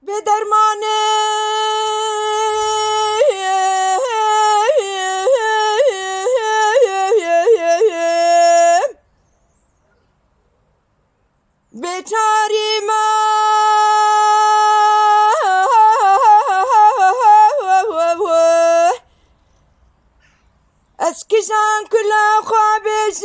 به درمان بیچاری از کشان کلا خوابش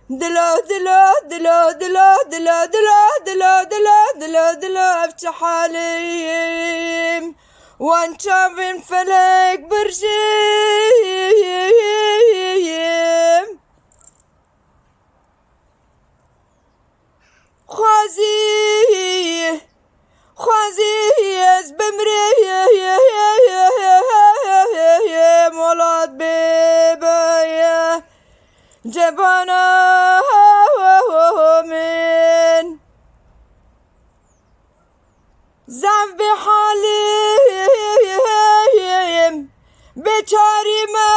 دلا دلا دلا دلا دلا دلا دلا دلا دلا دلا افتح عليهم وان شافن فلك برجيم خوازي خوازي از بمري مولاد بيبايا جبانا من زعف بحالهم بچاری ما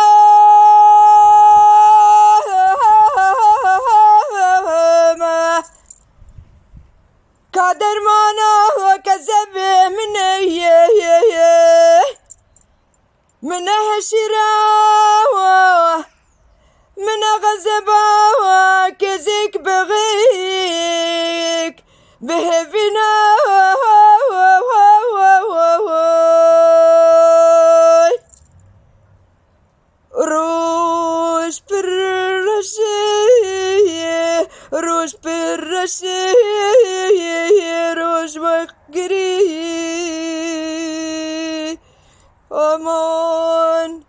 قادر مانا وكذب من هشرا من غزبا كزيك بغيك بهفنا روش بالرشي روش بالرشي روش مقري أمان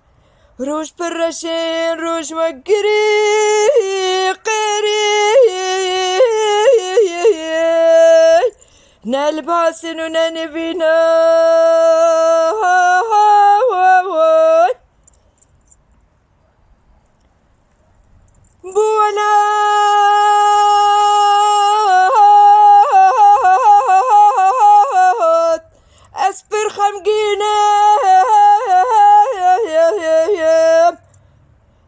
روش بالرشي روش مقري قري نلبس وننبينا بولا أسبر خمقينا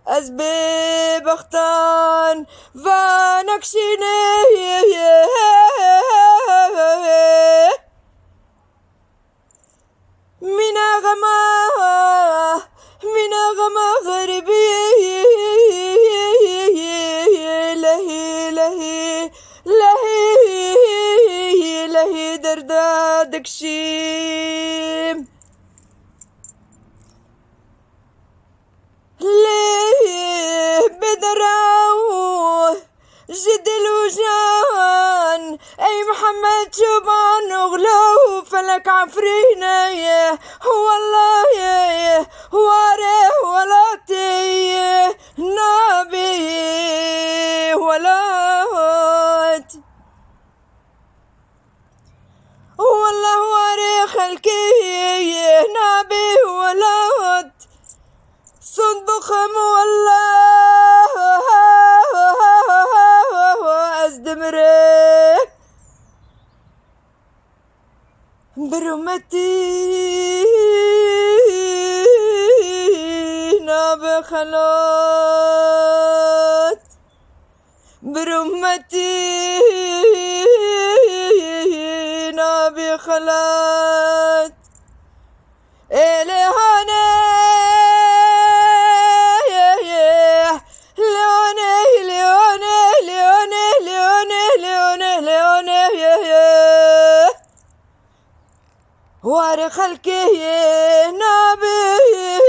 أزبي بختان فانكشيني من غما غربي لهي دردادك شيم ليه بدراو جدل وجان اي محمد شوبان اغلو فلك عفرينا هو الله هو ريه ولاتي نبي ولات هو الله وري خلقي نبي ولات صندوقهم والله أزدمره برمتي ناب خلات برمتي ناب خلات إلهاني واري خلقي نبي